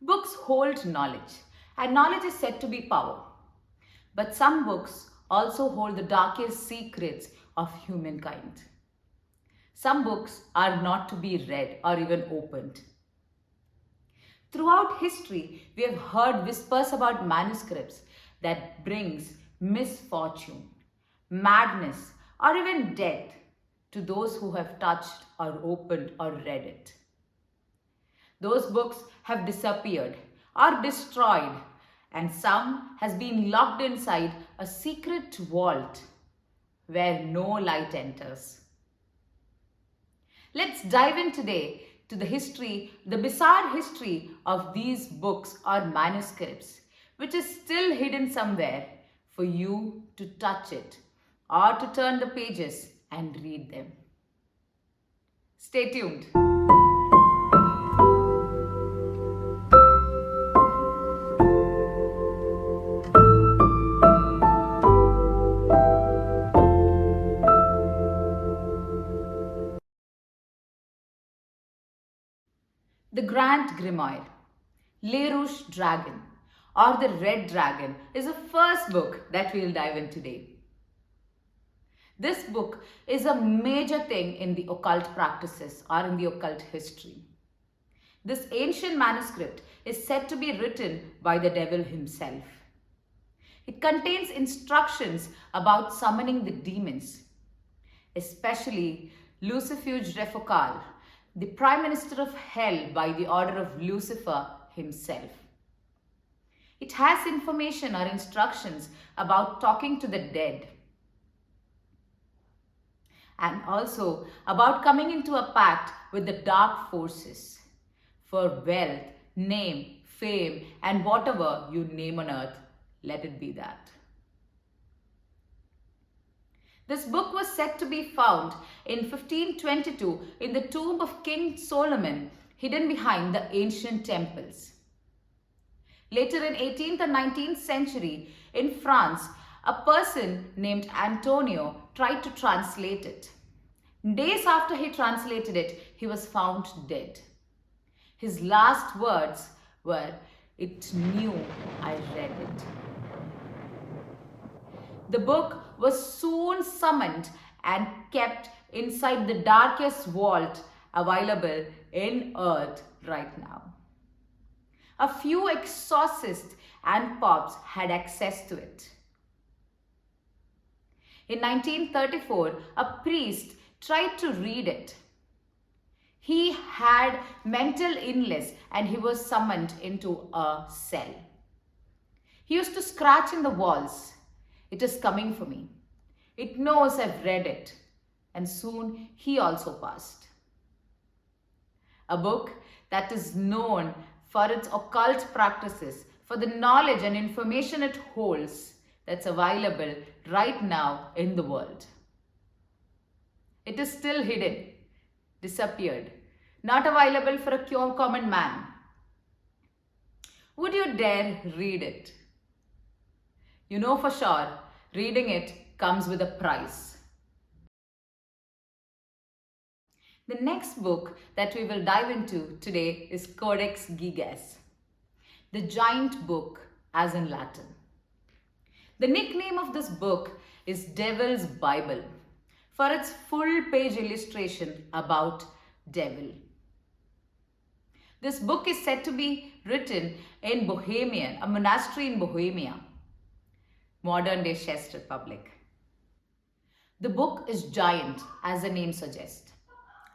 Books hold knowledge, and knowledge is said to be power. But some books also hold the darkest secrets of humankind. Some books are not to be read or even opened. Throughout history, we have heard whispers about manuscripts that brings misfortune, madness, or even death to those who have touched or opened or read it. Those books have disappeared or destroyed, and some has been locked inside a secret vault where no light enters. Let's dive in today to the bizarre history of these books or manuscripts, which is still hidden somewhere for you to touch it or to turn the pages and read them. Stay tuned. The Grand Grimoire, Le Rouge Dragon, or the Red Dragon, is the first book that we'll dive in today. This book is a major thing in the occult practices or in the occult history. This ancient manuscript is said to be written by the devil himself. It contains instructions about summoning the demons, especially Lucifuge Refocal, the Prime Minister of Hell by the order of Lucifer himself. It has information or instructions about talking to the dead and also about coming into a pact with the dark forces for wealth, name, fame, and whatever you name on earth, let it be that. This book was said to be found in 1522 in the tomb of King Solomon, hidden behind the ancient temples. Later in 18th and 19th century, in France, a person named Antonio tried to translate it. Days after he translated it, he was found dead. His last words were, "It knew I read it." The book was soon summoned and kept inside the darkest vault available in earth right now. A few exorcists and popes had access to it. In 1934, a priest tried to read it. He had mental illness and he was summoned into a cell. He used to scratch in the walls. "It is coming for me. It knows I've read it." And soon he also passed. A book that is known for its occult practices, for the knowledge and information it holds that's available right now in the world. It is still hidden, disappeared, not available for a common man. Would you dare read it? You know for sure, reading it comes with a price. The next book that we will dive into today is Codex Gigas, the giant book as in Latin. The nickname of this book is Devil's Bible for its full-page illustration about devil. This book is said to be written in Bohemia, a monastery in Bohemia, modern-day Czech Republic. The book is giant, as the name suggests,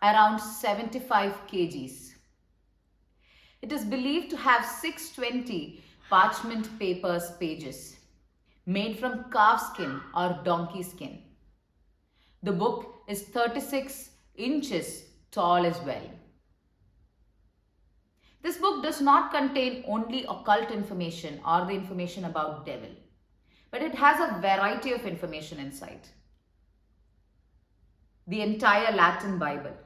around 75 kgs. It is believed to have 620 parchment papers pages made from calf skin or donkey skin. The book is 36 inches tall as well. This book does not contain only occult information or the information about devil, but it has a variety of information inside. The entire Latin Bible,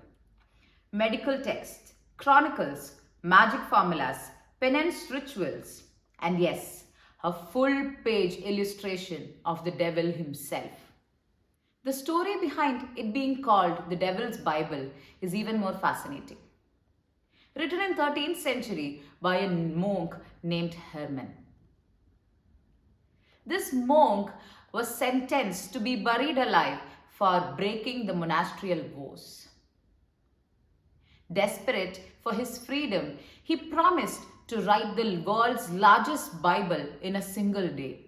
medical texts, chronicles, magic formulas, penance rituals, and yes, a full-page illustration of the devil himself. The story behind it being called the Devil's Bible is even more fascinating. written in 13th century by a monk named Hermann. This monk was sentenced to be buried alive for breaking the monasterial vows. Desperate for his freedom, he promised to write the world's largest Bible in a single day.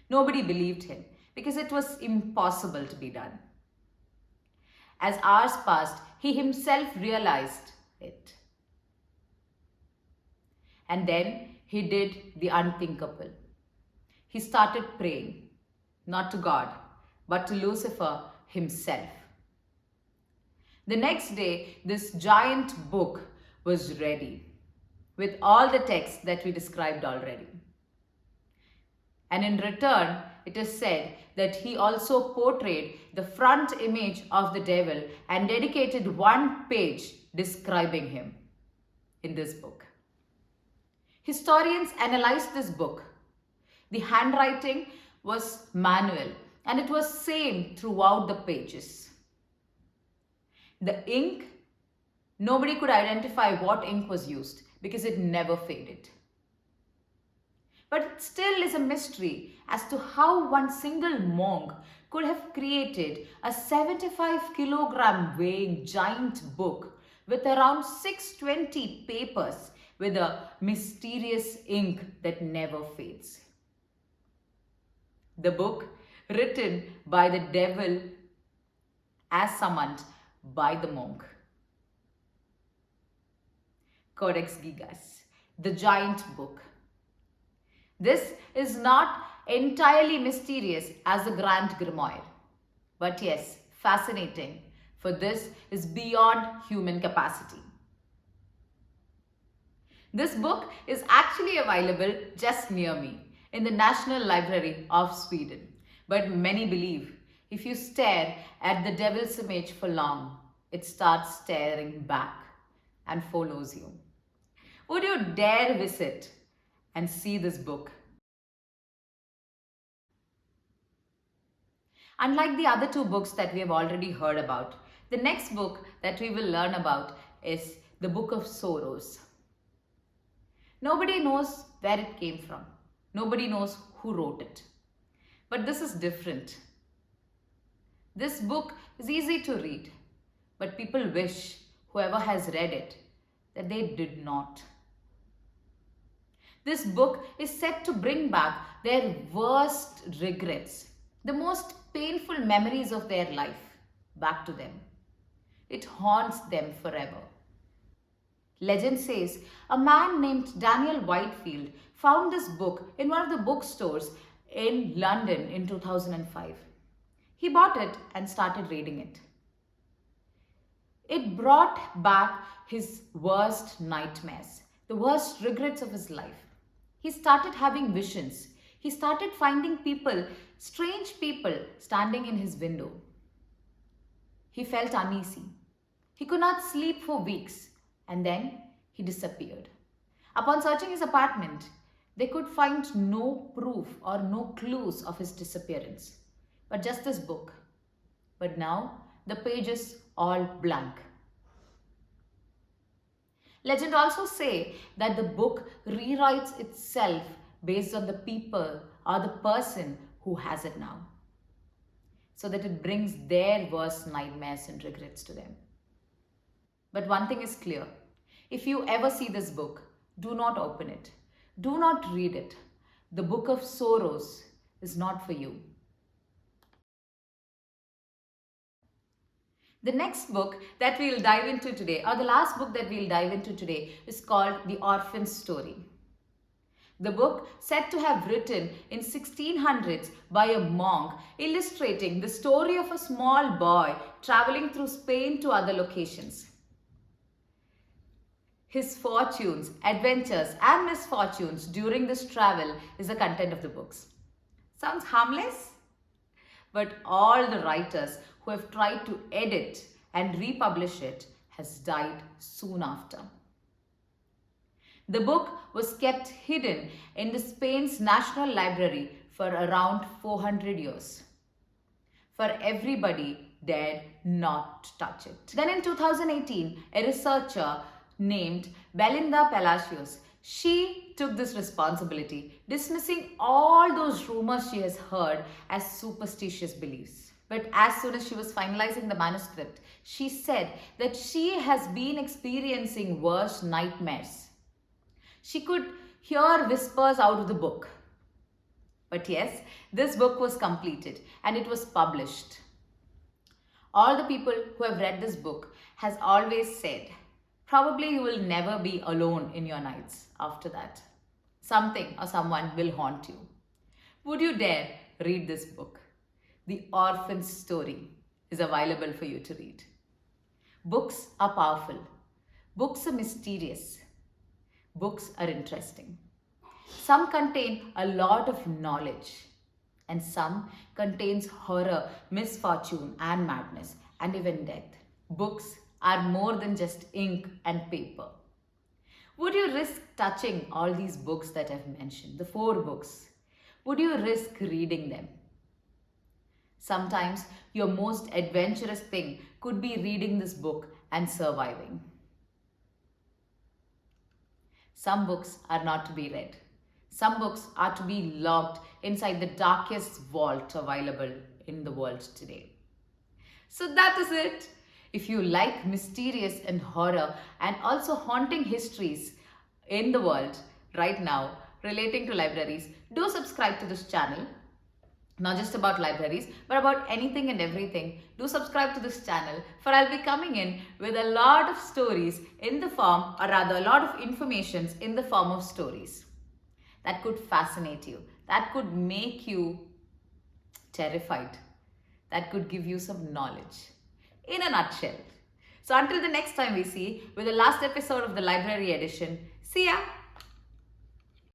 Nobody believed him because it was impossible to be done. As hours passed, he himself realized it. And then he did the unthinkable. He started praying, not to God, but to Lucifer himself. The next day, this giant book was ready with all the texts that we described already. And in return, it is said that he also portrayed the front image of the devil and dedicated one page describing him in this book. Historians analyzed this book. The handwriting was manual and it was same throughout the pages. The ink, nobody could identify what ink was used because it never faded. But it still is a mystery as to how one single monk could have created a 75-kilogram weighing giant book with around 620 papers with a mysterious ink that never fades. The book, written by the devil as summoned by the monk. Codex Gigas, the giant book. This is not entirely mysterious as the Grand Grimoire, but yes, fascinating, for this is beyond human capacity. This book is actually available just near me in the National Library of Sweden, but many believe if you stare at the devil's image for long, it starts staring back and follows you. Would you dare visit and see this book? Unlike the other two books that we have already heard about, the next book that we will learn about is the Book of Sorrows. Nobody knows where it came from. Nobody knows who wrote it. But this is different. This book is easy to read, but people wish, whoever has read it, that they did not. This book is said to bring back their worst regrets, the most painful memories of their life back to them. It haunts them forever. Legend says a man named Daniel Whitefield found this book in one of the bookstores in London in 2005. He bought it and started reading it. It brought back his worst nightmares, the worst regrets of his life. He started having visions. He started finding people, strange people, standing in his window. He felt uneasy. He could not sleep for weeks, and then he disappeared. Upon searching his apartment, they could find no proof or no clues of his disappearance, but just this book. But now the pages all blank. Legend also say that the book rewrites itself based on the people or the person who has it now, so that it brings their worst nightmares and regrets to them. But one thing is clear. If you ever see this book, do not open it. Do not read it. The Book of Sorrows is not for you. The next book that we will dive into today, or the last book that we will dive into today, is called The Orphan's Story. The book, said to have written in 1600s by a monk, illustrating the story of a small boy traveling through Spain to other locations. His fortunes, adventures and misfortunes during this travel is the content of the books. Sounds harmless? But all the writers who have tried to edit and republish it has died soon after. The book was kept hidden in the Spain's National Library for around 400 years. For everybody dared not touch it. Then in 2018, a researcher named Belinda Palacios. She took this responsibility, dismissing all those rumors she has heard as superstitious beliefs. But as soon as she was finalizing the manuscript, she said that she has been experiencing worse nightmares. She could hear whispers out of the book. But yes, this book was completed and it was published. All the people who have read this book has always said, probably you will never be alone in your nights after that. Something or someone will haunt you. Would you dare read this book? The Orphan's Story is available for you to read. Books are powerful. Books are mysterious. Books are interesting. Some contain a lot of knowledge, and some contains horror, misfortune and madness, and even death. Books are more than just ink and paper. Would you risk touching all these books that I've mentioned, the 4 books? Would you risk reading them? Sometimes your most adventurous thing could be reading this book and surviving. Some books are not to be read. Some books are to be locked inside the darkest vault available in the world today. So that is it. If you like mysterious and horror and also haunting histories in the world right now relating to libraries, do subscribe to this channel. Not just about libraries, but about anything and everything. Do subscribe to this channel, for I'll be coming in with a lot of stories in the form, or rather a lot of informations in the form of stories that could fascinate you, that could make you terrified, that could give you some knowledge in a nutshell. So until the next time we see with the last episode of the Library Edition, see ya!